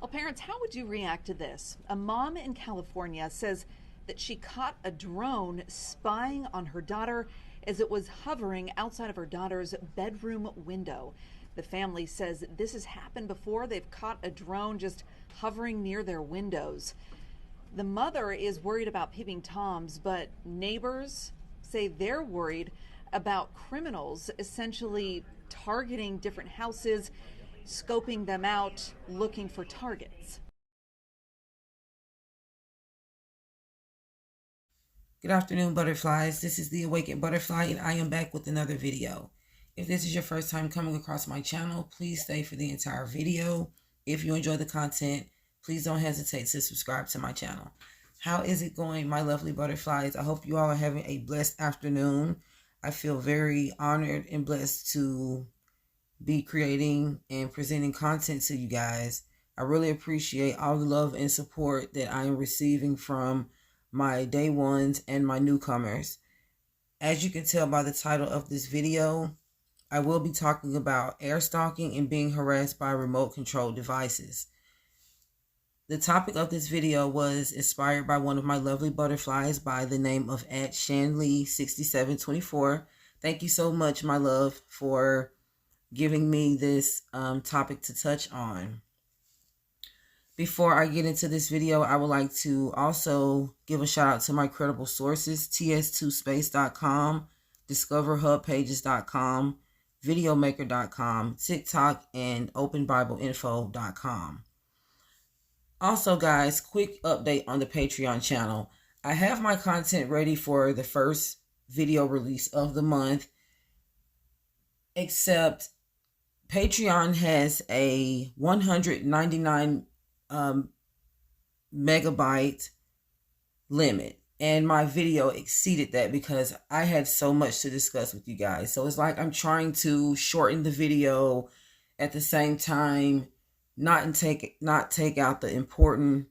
Well, parents, how would you react to this? A mom in California says that she caught a drone spying on her daughter as it was hovering outside of her daughter's bedroom window. The family says this has happened before. They've caught a drone just hovering near their windows. The mother is worried about peeping toms, but neighbors say they're worried about criminals essentially targeting different houses, scoping them out, looking for targets. Good afternoon, butterflies. This is the Awakened Butterfly, and I am back with another video. If this is your first time coming across my channel, please stay for the entire video. If you enjoy the content, please don't hesitate to subscribe to my channel. How is it going, my lovely butterflies? I hope you all are having a blessed afternoon. I feel very honored and blessed to be creating and presenting content to you guys. I really appreciate all the love and support that I am receiving from my day ones and my newcomers. As you can tell by the title of this video, I will be talking about air stalking and being harassed by remote control devices. The topic of this video was inspired by one of my lovely butterflies by the name of @Shanley6724. Thank you so much, my love, for giving me this topic to touch on. Before I get into this video, I would like to also give a shout out to my credible sources, ts2space.com, discoverhubpages.com, videomaker.com, TikTok, and openbibleinfo.com. Also, guys, quick update on the Patreon channel. I have my content ready for the first video release of the month, except Patreon has a 199 megabyte limit, and my video exceeded that because I had so much to discuss with you guys. So it's like I'm trying to shorten the video at the same time, not take out the important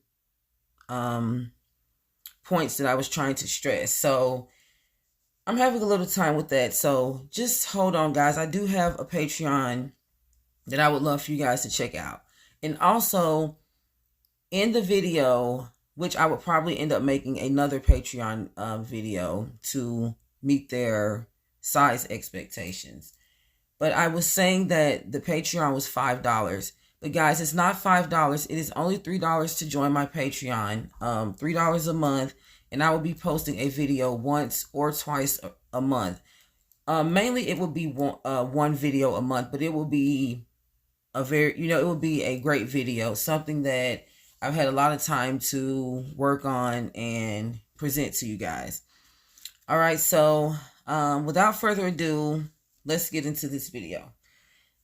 points that I was trying to stress. So I'm having a little time with that. So just hold on, guys. I do have a Patreon that I would love for you guys to check out. And also, in the video, which I would probably end up making another Patreon video to meet their size expectations. But I was saying that the Patreon was $5. But guys, it's not $5. It is only $3 to join my Patreon. $3 a month. And I will be posting a video once or twice a month. Mainly it will be one video a month. But it will be it will be a great video. Something that I've had a lot of time to work on and present to you guys. All right, so without further ado, let's get into this video.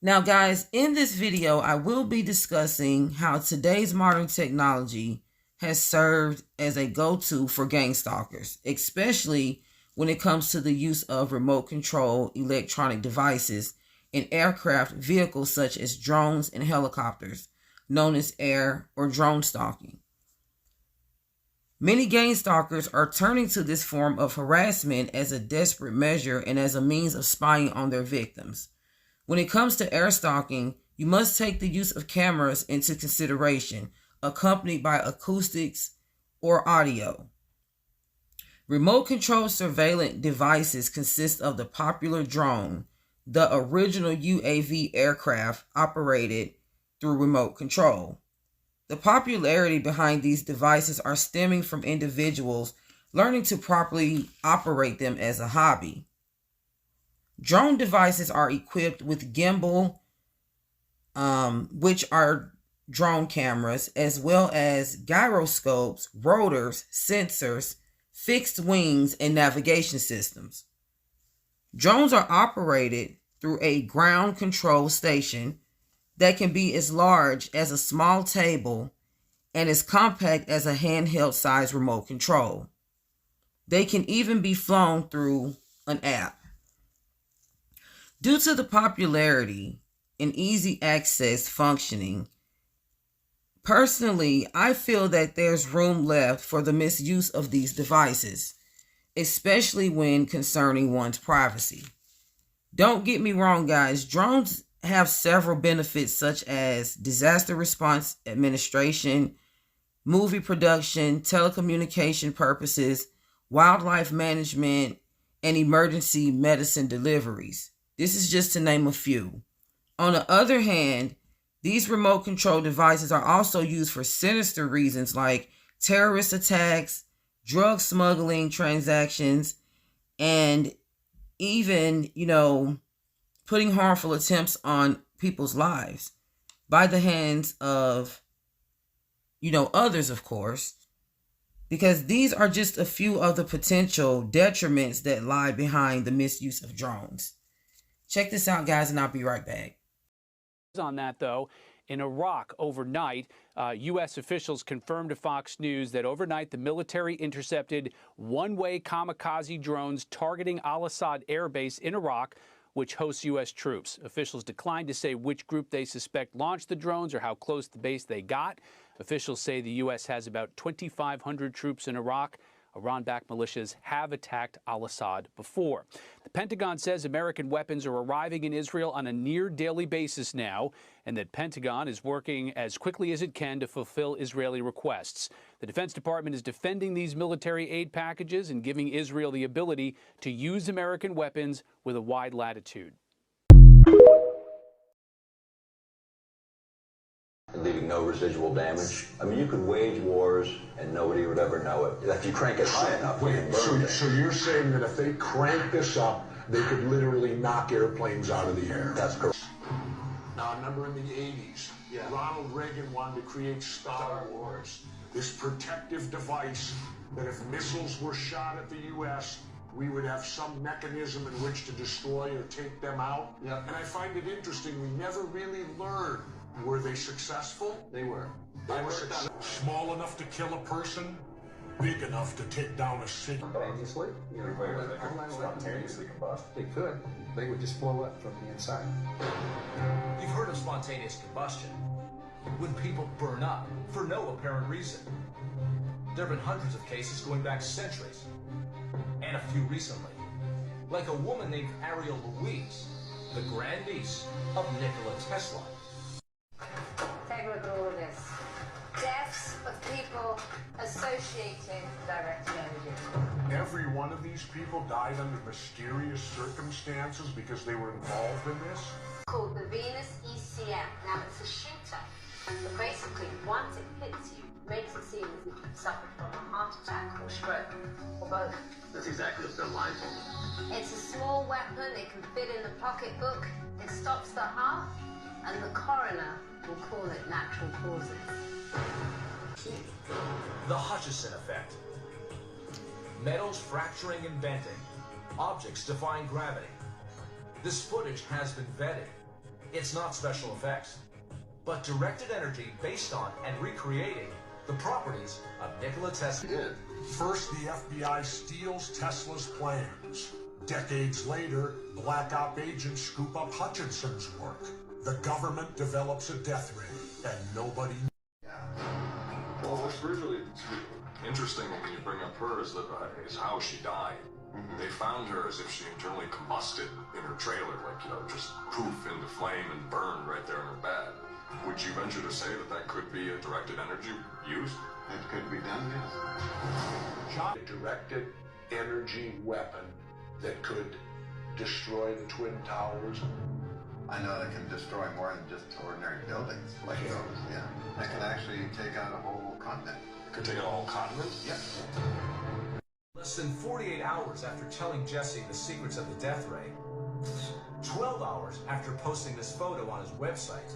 Now, guys, in this video, I will be discussing how today's modern technology has served as a go-to for gang stalkers, especially when it comes to the use of remote control electronic devices in aircraft vehicles such as drones and helicopters, known as air or drone stalking. Many gang stalkers are turning to this form of harassment as a desperate measure and as a means of spying on their victims. When it comes to air stalking, you must take the use of cameras into consideration, accompanied by acoustics or audio. Remote control surveillance devices consist of the popular drone, the original UAV aircraft operated through remote control. The popularity behind these devices are stemming from individuals learning to properly operate them as a hobby. Drone devices are equipped with gimbal, which are drone cameras, as well as gyroscopes, rotors, sensors, fixed wings, and navigation systems. Drones are operated through a ground control station that can be as large as a small table and as compact as a handheld size remote control. They can even be flown through an app. Due to the popularity and easy access functioning, personally, I feel that there's room left for the misuse of these devices, especially when concerning one's privacy. Don't get me wrong, guys. Drones have several benefits such as disaster response administration, movie production, telecommunication purposes, wildlife management, and emergency medicine deliveries. This is just to name a few. On the other hand, these remote control devices are also used for sinister reasons like terrorist attacks, drug smuggling transactions, and even, putting harmful attempts on people's lives by the hands of, others, of course, because these are just a few of the potential detriments that lie behind the misuse of drones. Check this out, guys, and I'll be right back. On that, though, in Iraq overnight, U.S. officials confirmed to Fox News that overnight the military intercepted one-way kamikaze drones targeting al-Assad air base in Iraq, which hosts U.S. troops. Officials declined to say which group they suspect launched the drones or how close to the base they got. Officials say the U.S. has about 2,500 troops in Iraq. Iran-backed militias have attacked al-Assad before. The Pentagon says American weapons are arriving in Israel on a near-daily basis now, and that Pentagon is working as quickly as it can to fulfill Israeli requests. The Defense Department is defending these military aid packages and giving Israel the ability to use American weapons with a wide latitude. Leaving no residual damage. I mean, you could wage wars and nobody would ever know it. If you crank it high enough, Wait, so you're saying that if they crank this up, they could literally knock airplanes out of the air? That's correct. Now, I remember in the 80s, Ronald Reagan wanted to create Star Wars, this protective device that if missiles were shot at the U.S., we would have some mechanism in which to destroy or take them out. And I find it interesting, we never really learned. Were they successful? They were. They were successful. Small enough to kill a person, big enough to take down a city. Spontaneously? Spontaneously combust? They could. They would just blow up from the inside. You've heard of spontaneous combustion. When people burn up for no apparent reason. There have been hundreds of cases going back centuries. And a few recently. Like a woman named Ariel Louise, the grandniece of Nikola Tesla. Take a look at all of this. Deaths of people associated with directed energy. Every one of these people died under mysterious circumstances because they were involved in this? Called the Venus ECM. Now it's a shooter. But basically, once it hits you, it makes it seem as if you've suffered from a heart attack or stroke, or both. That's exactly what they're lying for. It's a small weapon, it can fit in the pocketbook, it stops the heart, and the coroner will call it natural causes. The Hutchison effect. Metals fracturing and bending. Objects defying gravity. This footage has been vetted. It's not special effects, but directed energy based on and recreating the properties of Nikola Tesla. First, the FBI steals Tesla's plans. Decades later, black op agents scoop up Hutchinson's work. The government develops a death ray, and nobody knows. Well, what's really interesting when you bring up her is how she died. They found her as if she internally combusted in her trailer, just poof into flame and burned right there in her bed. Would you venture to say that could be a directed energy use? It could be done, yes. A directed energy weapon that could destroy the Twin Towers. I know that can destroy more than just ordinary buildings like those, yeah. That can actually take out a whole continent. Could take out a whole continent? Yeah. Less than 48 hours after telling Jesse the secrets of the death ray, 12 hours after posting this photo on his website,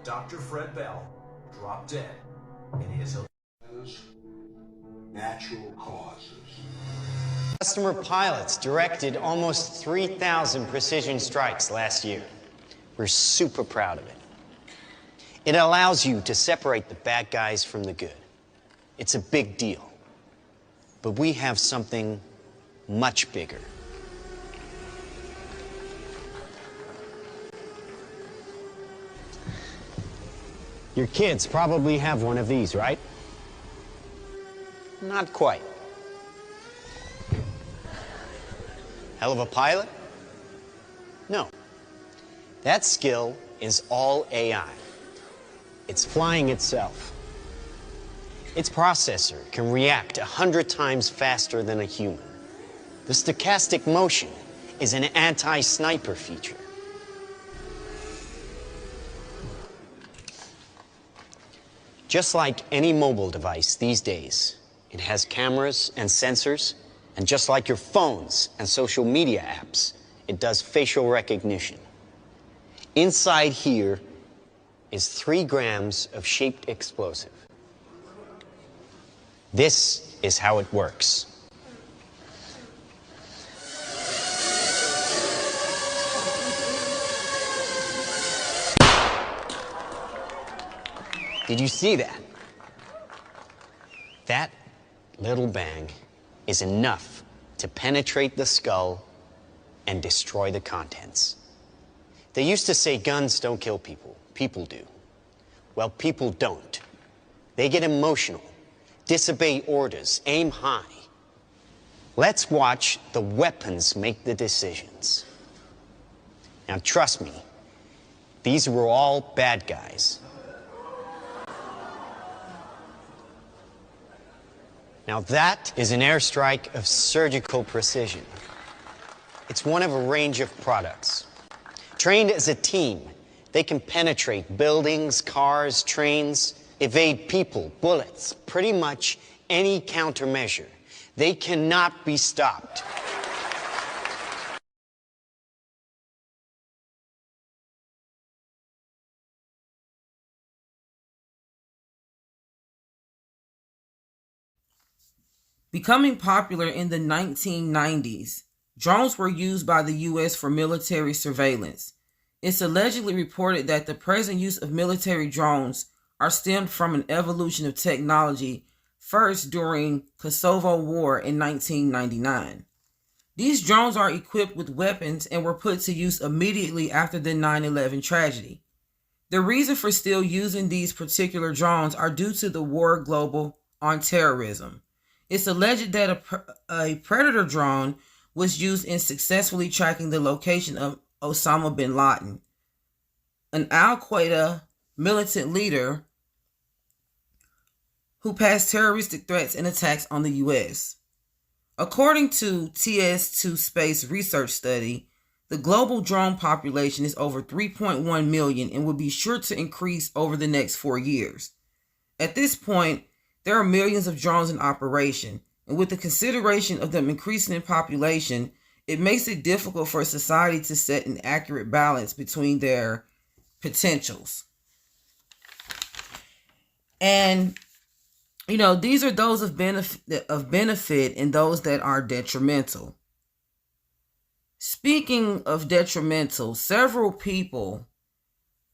Dr. Fred Bell dropped dead in his natural causes. Customer pilots directed almost 3,000 precision strikes last year. We're super proud of it. It allows you to separate the bad guys from the good. It's a big deal. But we have something much bigger. Your kids probably have one of these, right? Not quite. Hell of a pilot? No. That skill is all AI. It's flying itself. Its processor can react 100 times faster than a human. The stochastic motion is an anti-sniper feature. Just like any mobile device these days, it has cameras and sensors, and just like your phones and social media apps, it does facial recognition. Inside here is 3 grams of shaped explosive. This is how it works. Did you see that? That little bang is enough to penetrate the skull and destroy the contents. They used to say guns don't kill people, people do. Well, people don't. They get emotional, disobey orders, aim high. Let's watch the weapons make the decisions. Now, trust me, these were all bad guys. Now that is an airstrike of surgical precision. It's one of a range of products. Trained as a team, they can penetrate buildings, cars, trains, evade people, bullets, pretty much any countermeasure. They cannot be stopped. Becoming popular in the 1990s, drones were used by the U.S. for military surveillance. It's allegedly reported that the present use of military drones are stemmed from an evolution of technology first during Kosovo War in 1999. These drones are equipped with weapons and were put to use immediately after the 9/11 tragedy. The reason for still using these particular drones are due to the war global on terrorism. It's alleged that a Predator drone was used in successfully tracking the location of Osama bin Laden, an Al-Qaeda militant leader who passed terroristic threats and attacks on the U.S. According to TS2 Space Research Study, the global drone population is over 3.1 million and will be sure to increase over the next 4 years. At this point, there are millions of drones in operation, and with the consideration of them increasing in population, it makes it difficult for society to set an accurate balance between their potentials. And, these are those of benefit and those that are detrimental. Speaking of detrimental, several people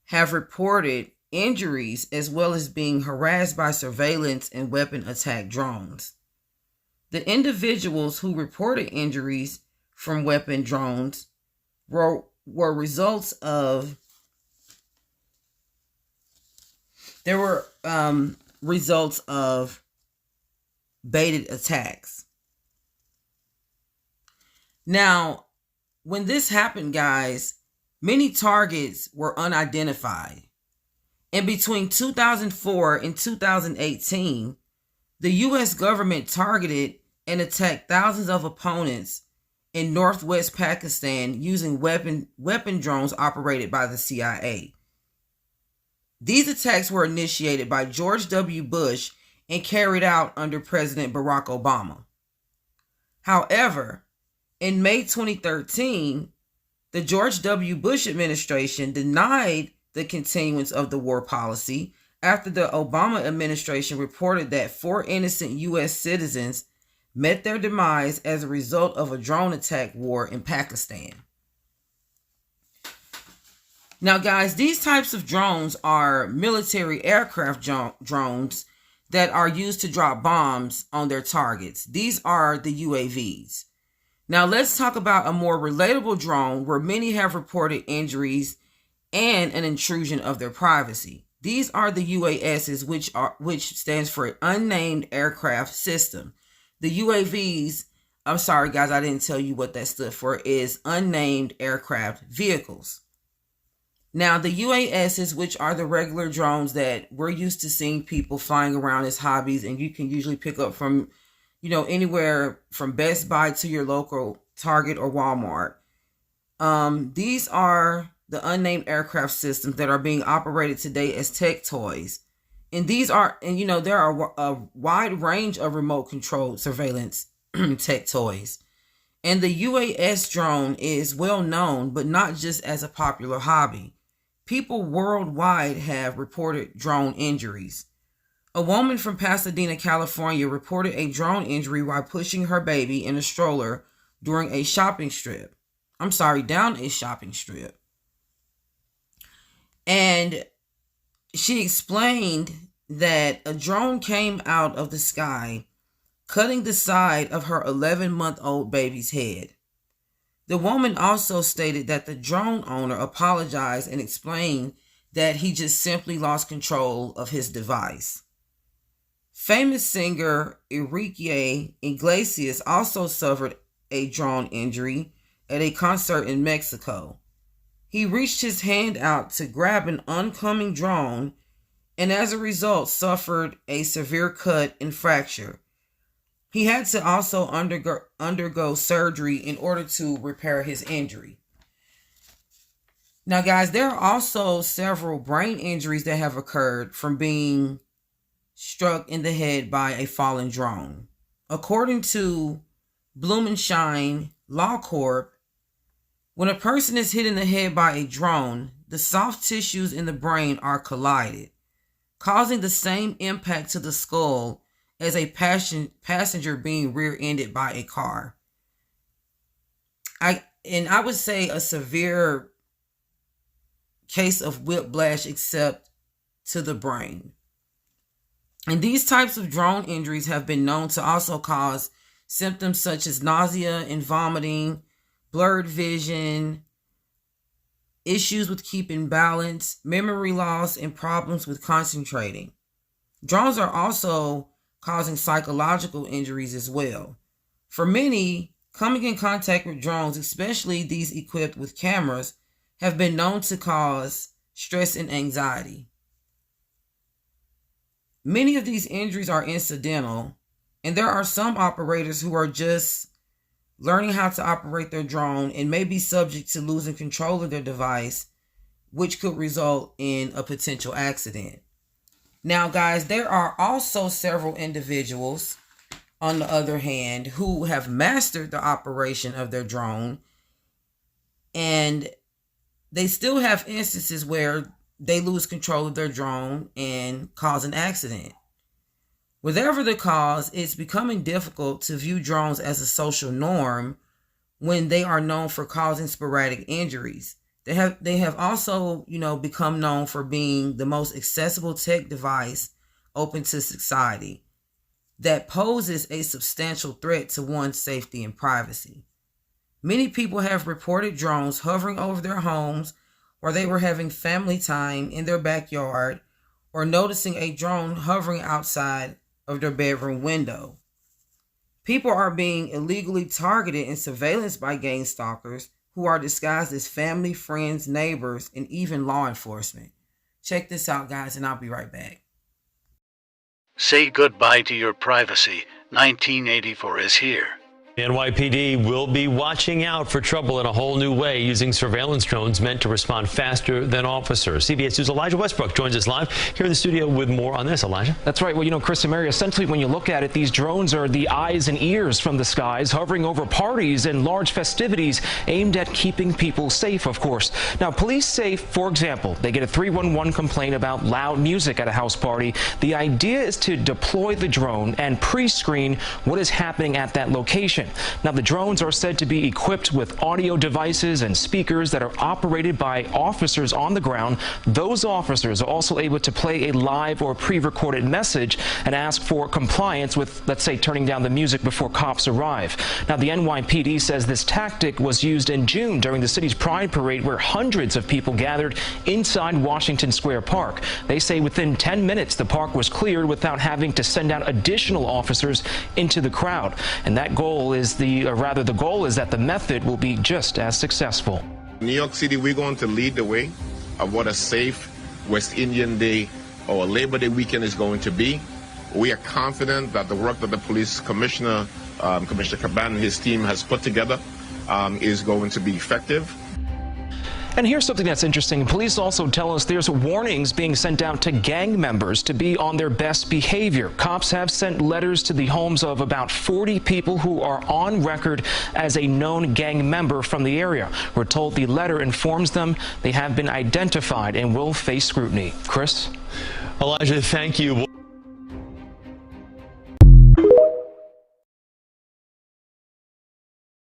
have reported injuries as well as being harassed by surveillance and weapon attack drones. The individuals who reported injuries from weapon drones were results of results of baited attacks. Now, when this happened, guys, many targets were unidentified. And between 2004 and 2018, the U.S. government targeted and attacked thousands of opponents in northwest Pakistan using weapon drones operated by the CIA. These attacks were initiated by George W. Bush and carried out under President Barack Obama. However, in May 2013, the George W. Bush administration denied the continuance of the war policy after the Obama administration reported that 4 innocent U.S. citizens met their demise as a result of a drone attack war in Pakistan. Now, guys, these types of drones are military aircraft drones that are used to drop bombs on their targets. These are the UAVs. Now, let's talk about a more relatable drone where many have reported injuries and an intrusion of their privacy. These are the UASs, which stands for Unnamed Aircraft System. The UAVs, I'm sorry guys, I didn't tell you what that stood for, is Unnamed Aircraft Vehicles. Now, the UASs, which are the regular drones that we're used to seeing people flying around as hobbies, and you can usually pick up from, anywhere from Best Buy to your local Target or Walmart. These are the unnamed aircraft systems that are being operated today as tech toys. And there are a wide range of remote controlled surveillance tech toys. And the UAS drone is well known, but not just as a popular hobby. People worldwide have reported drone injuries. A woman from Pasadena, California reported a drone injury while pushing her baby in a stroller down a shopping strip. And she explained that a drone came out of the sky, cutting the side of her 11-month-old baby's head. The woman also stated that the drone owner apologized and explained that he just simply lost control of his device. Famous singer Enrique Iglesias also suffered a drone injury at a concert in Mexico. He reached his hand out to grab an oncoming drone and as a result suffered a severe cut and fracture. He had to also undergo surgery in order to repair his injury. Now, guys, there are also several brain injuries that have occurred from being struck in the head by a fallen drone. According to Blumenshine Law Corp, when a person is hit in the head by a drone, the soft tissues in the brain are collided, causing the same impact to the skull as a passenger being rear-ended by a car. I would say a severe case of whiplash except to the brain. And these types of drone injuries have been known to also cause symptoms such as nausea and vomiting, blurred vision, issues with keeping balance, memory loss, and problems with concentrating. Drones are also causing psychological injuries as well. For many, coming in contact with drones, especially these equipped with cameras, have been known to cause stress and anxiety. Many of these injuries are incidental, and there are some operators who are just learning how to operate their drone and may be subject to losing control of their device, which could result in a potential accident. Now, guys, there are also several individuals, on the other hand, who have mastered the operation of their drone, and they still have instances where they lose control of their drone and cause an accident. Whatever the cause, it's becoming difficult to view drones as a social norm when they are known for causing sporadic injuries. They have also, become known for being the most accessible tech device open to society that poses a substantial threat to one's safety and privacy. Many people have reported drones hovering over their homes, or they were having family time in their backyard, or noticing a drone hovering outside of their bedroom window. People are being illegally targeted and surveillanced by gang stalkers who are disguised as family, friends, neighbors, and even law enforcement. Check this out, guys, and I'll be right back. Say goodbye to your privacy. 1984 is here. NYPD will be watching out for trouble in a whole new way, using surveillance drones meant to respond faster than officers. CBS News' Elijah Westbrook joins us live here in the studio with more on this. Elijah? That's right. Well, Chris and Mary, essentially when you look at it, these drones are the eyes and ears from the skies, hovering over parties and large festivities aimed at keeping people safe, of course. Now, police say, for example, they get a 311 complaint about loud music at a house party. The idea is to deploy the drone and pre-screen what is happening at that location. Now, the drones are said to be equipped with audio devices and speakers that are operated by officers on the ground. Those officers are also able to play a live or pre-recorded message and ask for compliance with, let's say, turning down the music before cops arrive. Now, the NYPD says this tactic was used in June during the city's Pride Parade, where hundreds of people gathered inside Washington Square Park. They say within 10 minutes, the park was cleared without having to send out additional officers into the crowd. And that goal is the goal is that the method will be just as successful. New York City, we're going to lead the way. of what a safe West Indian Day or Labor Day weekend is going to be. We are confident that the work that the police commissioner, Commissioner Caban and his team has put together is going to be effective. And here's something that's interesting. Police also tell us there's warnings being sent out to gang members to be on their best behavior. Cops have sent letters to the homes of about 40 people who are on record as a known gang member from the area. We're told the letter informs them they have been identified and will face scrutiny. Chris? Elijah, thank you.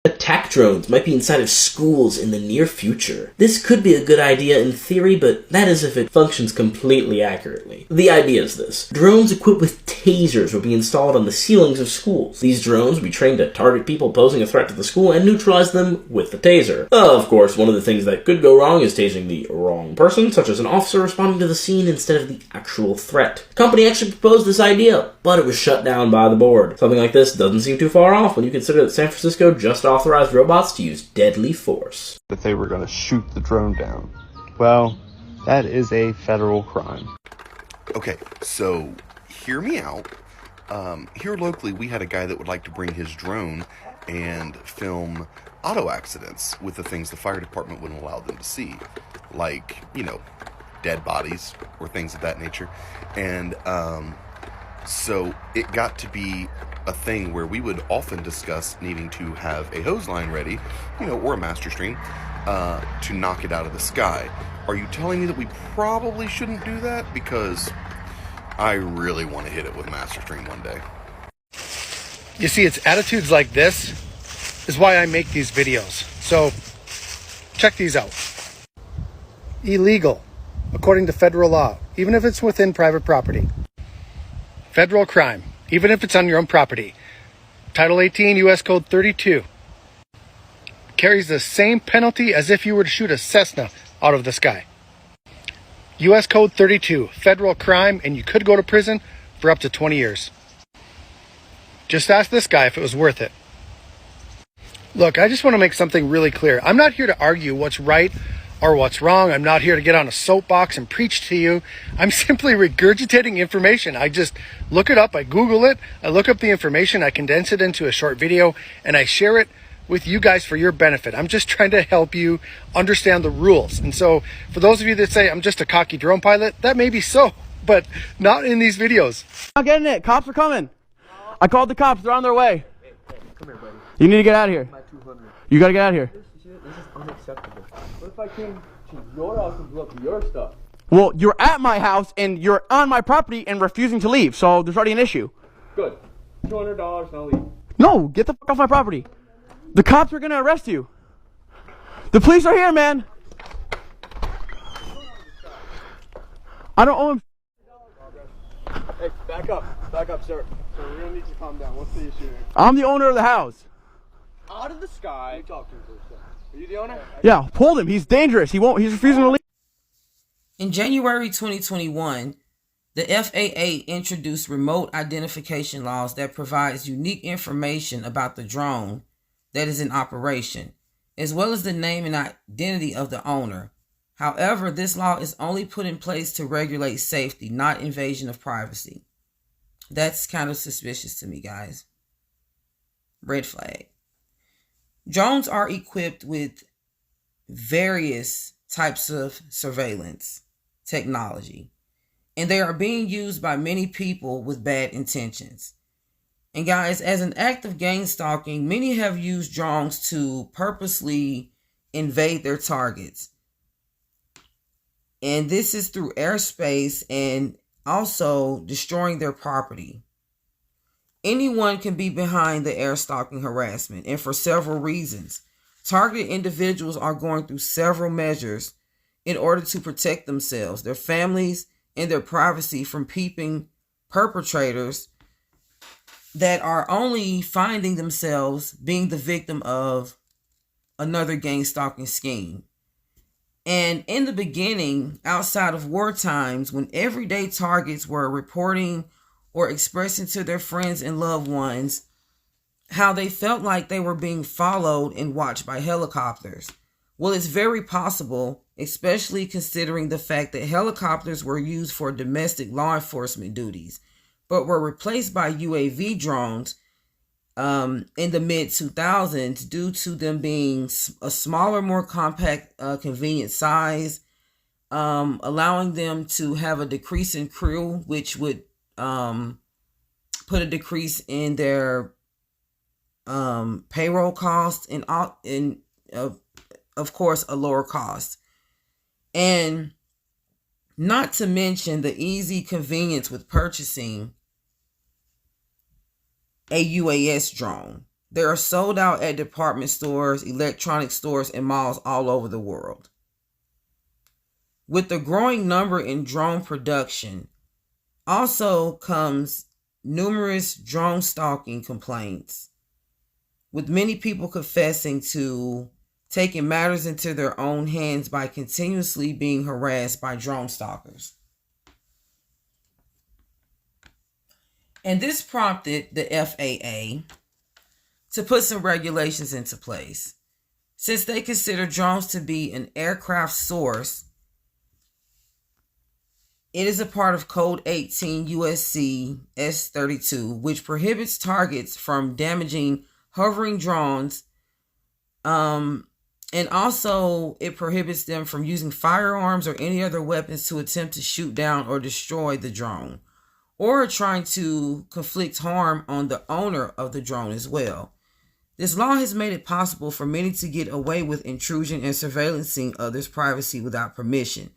Attack drones might be inside of schools in the near future. This could be a good idea in theory, but that is if it functions completely accurately. The idea is this. Drones equipped with tasers will be installed on the ceilings of schools. These drones will be trained to target people posing a threat to the school and neutralize them with the taser. Of course, one of the things that could go wrong is tasing the wrong person, such as an officer responding to the scene instead of the actual threat. The company actually proposed this idea, but it was shut down by the board. Something like this doesn't seem too far off when you consider that San Francisco just authorized robots to use deadly force. That they were going to shoot the drone down. Well, that is a federal crime. Okay, so hear me out. Here locally, we had a guy that would like to bring his drone and film auto accidents with the things the fire department wouldn't allow them to see. Like, you know, dead bodies or things of that nature. And so it got to be a thing where we would often discuss needing to have a hose line ready, you know, or a master stream, to knock it out of the sky. Are you telling me that we probably shouldn't do that? Because I really want to hit it with master stream one day. You see, it's attitudes like this is why I make these videos. So check these out. Illegal, according to federal law, even if it's within private property. Federal crime, even if it's on your own property. Title 18 U.S. Code 32 carries the same penalty as if you were to shoot a Cessna out of the sky. U.S. Code 32, federal crime, and you could go to prison for up to 20 years. Just ask this guy if it was worth it. Look, I just want to make something really clear. I'm not here to argue what's right or what's wrong. I'm not here to get on a soapbox and preach to you. I'm simply regurgitating information. I just look it up, I Google it, I look up the information, I condense it into a short video, and I share it with you guys for your benefit. I'm just trying to help you understand the rules. And so for those of you that say I'm just a cocky drone pilot, that may be so, but not in these videos. I'm getting it. Cops are coming. I called the cops. They're on their way. Hey, come here, buddy. You need to get out of here. You got to get out of here. This is unacceptable. What if I came to your house and blew up your stuff? Well, you're at my house and you're on my property and refusing to leave, so there's already an issue. Good. $200 and I'll leave. No, get the fuck off my property. The cops are going to arrest you. The police are here, man. I don't own him. Hey, back up, sir. So we're gonna need to calm down. What's the issue here? I'm the owner of the house. Out of the sky. You talking to us? Are you the owner? Yeah, hold him. He's dangerous. He's refusing to leave. In January 2021, the FAA introduced remote identification laws that provides unique information about the drone that is in operation, as well as the name and identity of the owner. However, this law is only put in place to regulate safety, not invasion of privacy. That's kind of suspicious to me, guys. Red flag. Drones are equipped with various types of surveillance technology, and they are being used by many people with bad intentions. And guys, as an act of gang stalking, many have used drones to purposely invade their targets. And this is through airspace and also destroying their property. Anyone can be behind the air stalking harassment, and for several reasons. Targeted individuals are going through several measures in order to protect themselves, their families, and their privacy from peeping perpetrators that are only finding themselves being the victim of another gang stalking scheme. And in the beginning, outside of war times, when everyday targets were reporting or expressing to their friends and loved ones how they felt like they were being followed and watched by helicopters. Well, it's very possible, especially considering the fact that helicopters were used for domestic law enforcement duties, but were replaced by UAV drones in the mid-2000s due to them being a smaller, more compact, convenient size, allowing them to have a decrease in crew, which would put a decrease in their payroll costs and of course a lower cost. And not to mention the easy convenience with purchasing a UAS drone. They are sold out at department stores, electronic stores, and malls all over the world. With the growing number in drone production, also comes numerous drone stalking complaints, with many people confessing to taking matters into their own hands by continuously being harassed by drone stalkers. And this prompted the FAA to put some regulations into place. Since they consider drones to be an aircraft source, it is a part of Code 18 USC S32, which prohibits targets from damaging hovering drones, and also it prohibits them from using firearms or any other weapons to attempt to shoot down or destroy the drone, or trying to inflict harm on the owner of the drone as well. This law has made it possible for many to get away with intrusion and surveillancing others' privacy without permission.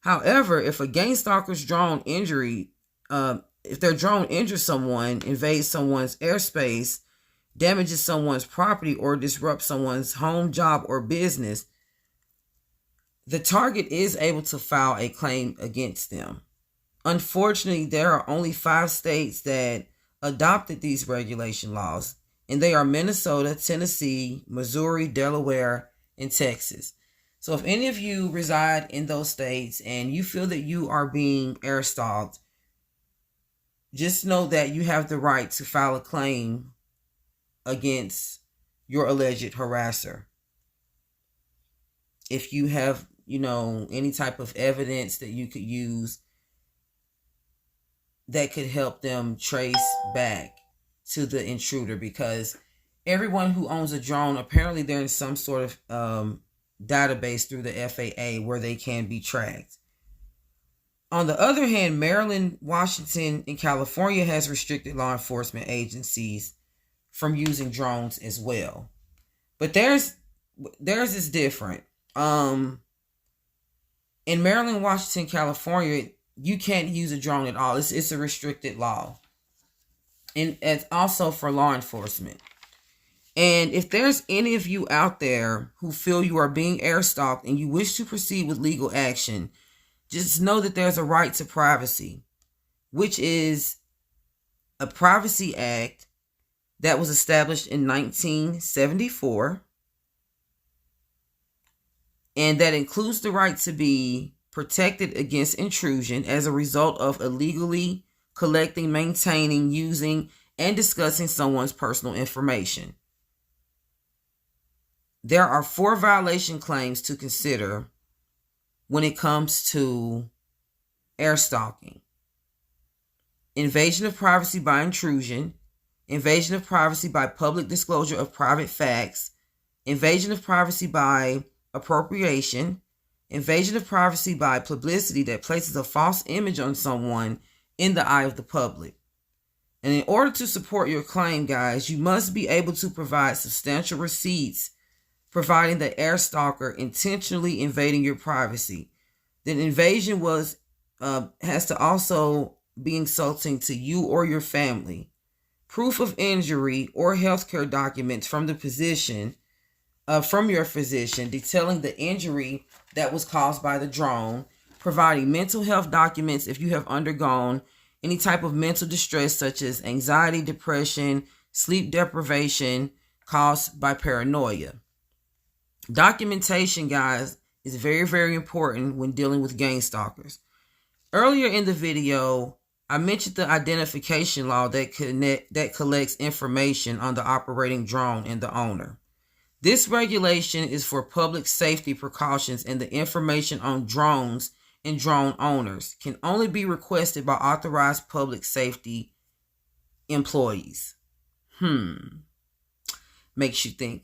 However, if a gang stalker's drone injury, if their drone injures someone, invades someone's airspace, damages someone's property, or disrupts someone's home, job, or business, the target is able to file a claim against them. Unfortunately, there are only 5 states that adopted these regulation laws, and they are Minnesota, Tennessee, Missouri, Delaware, and Texas. So if any of you reside in those states and you feel that you are being air stalked, just know that you have the right to file a claim against your alleged harasser. If you have, any type of evidence that you could use that could help them trace back to the intruder, because everyone who owns a drone, apparently they're in some sort of database through the FAA where they can be tracked. On the other hand, Maryland, Washington, and California has restricted law enforcement agencies from using drones as well. But theirs is different. In Maryland, Washington, California, you can't use a drone at all. It's a restricted law. And it's also for law enforcement. And if there's any of you out there who feel you are being air stalked and you wish to proceed with legal action, just know that there's a right to privacy, which is a Privacy Act that was established in 1974. And that includes the right to be protected against intrusion as a result of illegally collecting, maintaining, using, and discussing someone's personal information. There are 4 violation claims to consider when it comes to air stalking: invasion of privacy by intrusion, invasion of privacy by public disclosure of private facts, invasion of privacy by appropriation, invasion of privacy by publicity that places a false image on someone in the eye of the public. And in order to support your claim, guys, you must be able to provide substantial receipts providing the air stalker intentionally invading your privacy. The invasion has to also be insulting to you or your family. Proof of injury or healthcare documents from the physician, from your physician, detailing the injury that was caused by the drone. Providing mental health documents if you have undergone any type of mental distress such as anxiety, depression, sleep deprivation caused by paranoia. Documentation, guys, is very, very important when dealing with gang stalkers. Earlier in the video, I mentioned the identification law that collects information on the operating drone and the owner. This regulation is for public safety precautions, and the information on drones and drone owners can only be requested by authorized public safety employees. Makes you think.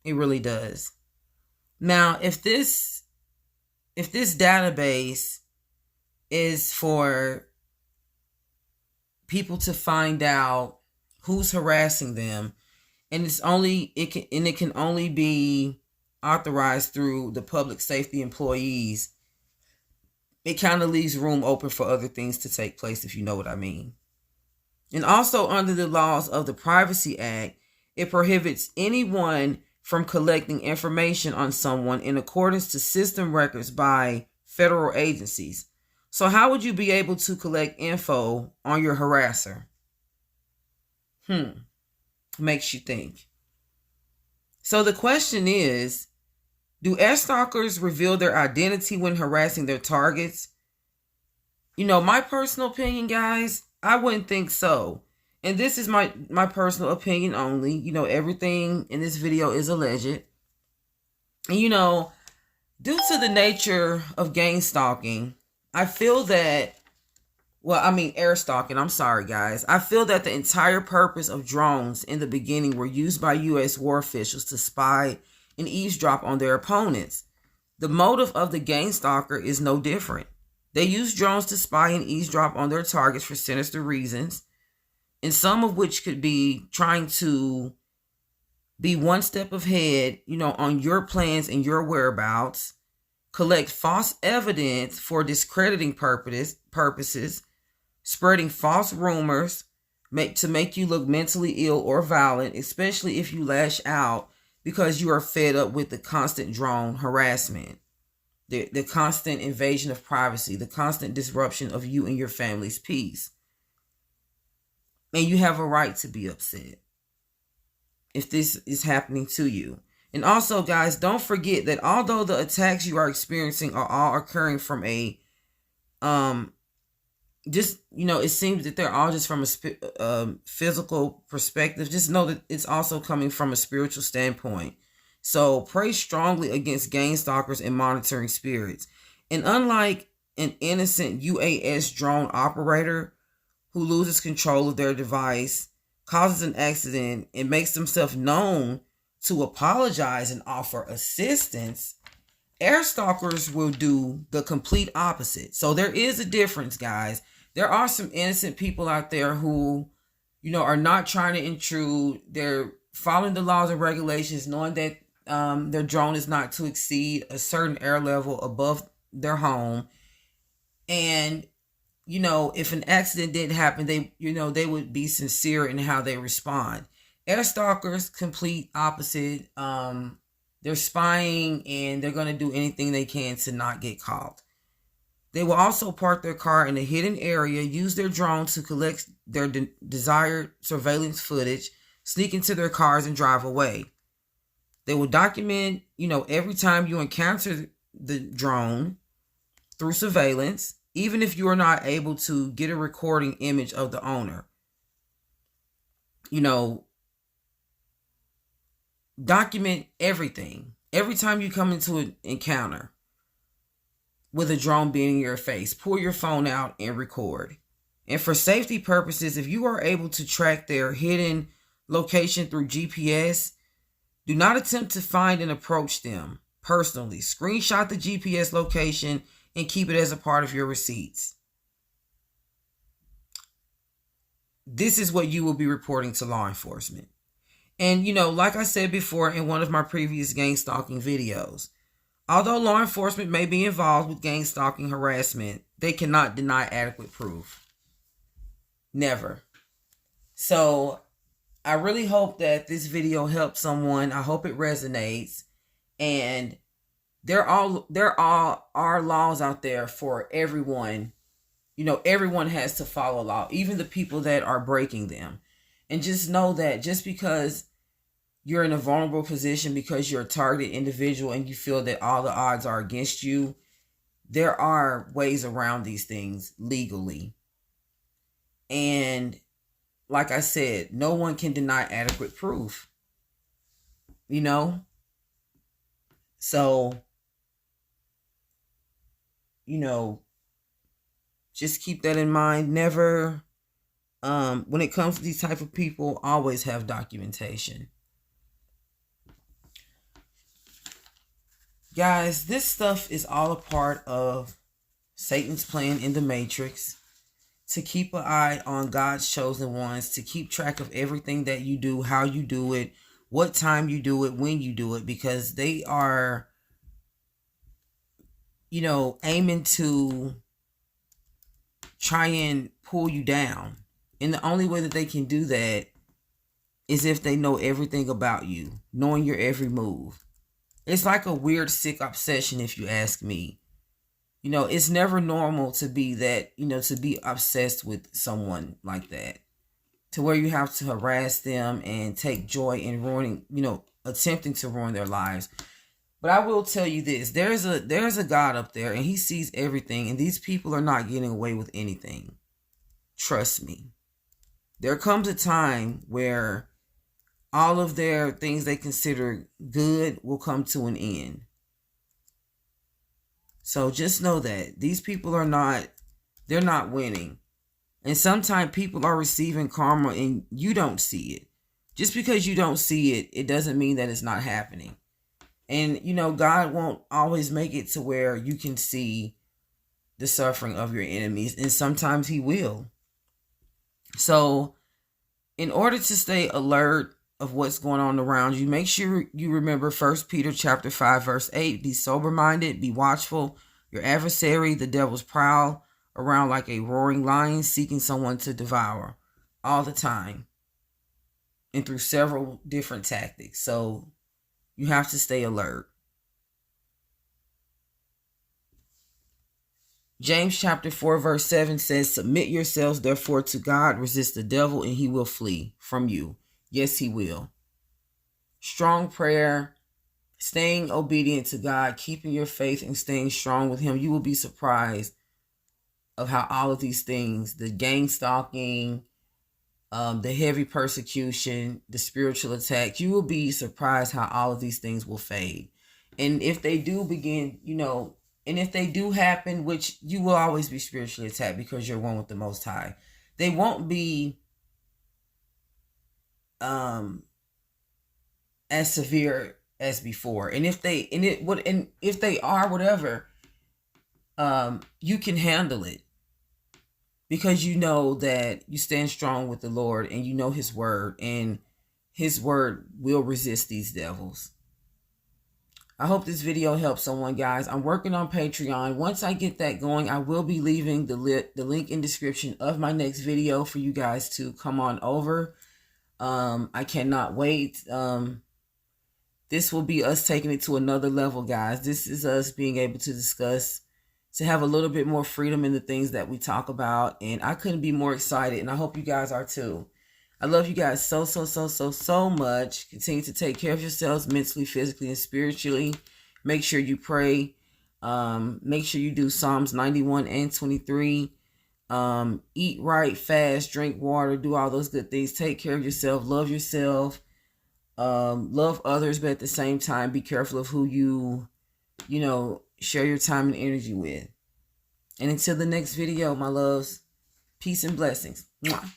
It really does. Now, if this database is for people to find out who's harassing them, and it can only be authorized through the public safety employees, it kind of leaves room open for other things to take place, if you know what I mean. And also, under the laws of the Privacy Act, it prohibits anyone from collecting information on someone in accordance to system records by federal agencies. So how would you be able to collect info on your harasser? Makes you think. So the question is, do Airstalkers reveal their identity when harassing their targets? My personal opinion, guys, I wouldn't think so. And this is my personal opinion only. Everything in this video is alleged. And due to the nature of gang stalking, I feel that, air stalking, I'm sorry guys. I feel that the entire purpose of drones in the beginning were used by U.S. war officials to spy and eavesdrop on their opponents. The motive of the gang stalker is no different. They use drones to spy and eavesdrop on their targets for sinister reasons, and some of which could be trying to be one step ahead, on your plans and your whereabouts, collect false evidence for discrediting purposes, spreading false rumors to make you look mentally ill or violent, especially if you lash out because you are fed up with the constant drone harassment, the constant invasion of privacy, the constant disruption of you and your family's peace. And you have a right to be upset if this is happening to you. And also, guys, don't forget that although the attacks you are experiencing are all occurring from a, it seems that they're all just from a physical perspective. Just know that it's also coming from a spiritual standpoint. So pray strongly against gang stalkers and monitoring spirits. And unlike an innocent UAS drone operator who loses control of their device, causes an accident, and makes themselves known to apologize and offer assistance, Airstalkers will do the complete opposite. So there is a difference, guys. There are some innocent people out there who, are not trying to intrude. They're following the laws and regulations, knowing that their drone is not to exceed a certain air level above their home. And if an accident did happen, they would be sincere in how they respond. Airstalkers, complete opposite. They're spying and they're going to do anything they can to not get caught. They will also park their car in a hidden area, use their drone to collect their desired surveillance footage, sneak into their cars and drive away. They will document, every time you encounter the drone through surveillance, even if you are not able to get a recording image of the owner. Document everything. Every time you come into an encounter with a drone being in your face, pull your phone out and record. And for safety purposes, if you are able to track their hidden location through GPS, do not attempt to find and approach them personally. Screenshot the GPS location and keep it as a part of your receipts. This is what you will be reporting to law enforcement. And, like I said before in one of my previous gang stalking videos, although law enforcement may be involved with gang stalking harassment, they cannot deny adequate proof. Never. So I really hope that this video helps someone. I hope it resonates. And there are laws out there for everyone. Everyone has to follow law, even the people that are breaking them. And just know that just because you're in a vulnerable position, because you're a targeted individual and you feel that all the odds are against you, there are ways around these things legally. And like I said, no one can deny adequate proof. you know? So, you know, just keep that in mind. Never, when it comes to these type of people, always have documentation. Guys, this stuff is all a part of Satan's plan in the Matrix to keep an eye on God's chosen ones, to keep track of everything that you do, how you do it, what time you do it, when you do it, because they are, you know, aiming to try and pull you down. And the only way that they can do that is if they know everything about you, knowing your every move. It's like a weird, sick obsession, if you ask me. You know, it's never normal to be that, you know, to be obsessed with someone like that, to where you have to harass them and take joy in ruining, you know, attempting to ruin their lives. But I will tell you this, there's a God up there, and he sees everything, and these people are not getting away with anything. Trust me. There comes a time where all of their things they consider good will come to an end. So just know that these people are not, they're not winning. And sometimes people are receiving karma and you don't see it. Just because you don't see it, it doesn't mean that it's not happening. And, you know, God won't always make it to where you can see the suffering of your enemies. And sometimes he will. So in order to stay alert of what's going on around you, make sure you remember 1 Peter chapter 5, verse 8. Be sober-minded, be watchful. Your adversary, the devil's prowl around like a roaring lion, seeking someone to devour all the time and through several different tactics. So you have to stay alert. James chapter 4, verse 7 says, submit yourselves therefore to God, resist the devil, and he will flee from you. Yes, he will. Strong prayer, staying obedient to God, keeping your faith and staying strong with him. You will be surprised of how all of these things, the gang stalking, the heavy persecution, the spiritual attack, you will be surprised how all of these things will fade. And if they do begin, you know, and if they do happen, which you will always be spiritually attacked because you're one with the Most High, they won't be as severe as before. And if they if they are whatever, you can handle it because you know that you stand strong with the Lord and you know his word, and his word will resist these devils. I hope this video helps someone, guys. I'm working on Patreon. Once I get that going, I will be leaving the link in description of my next video for you guys to come on over. I cannot wait. This will be us taking it to another level, guys. This is us being able to discuss, to have a little bit more freedom in the things that we talk about. And I couldn't be more excited. And I hope you guys are too. I love you guys so much. Continue to take care of yourselves mentally, physically, and spiritually. Make sure you pray. Make sure you do Psalms 91 and 23. Eat right, fast, drink water, do all those good things. Take care of yourself. Love yourself. Love others, but at the same time, be careful of who you share your time and energy with. And until the next video, my loves, peace and blessings. Mwah.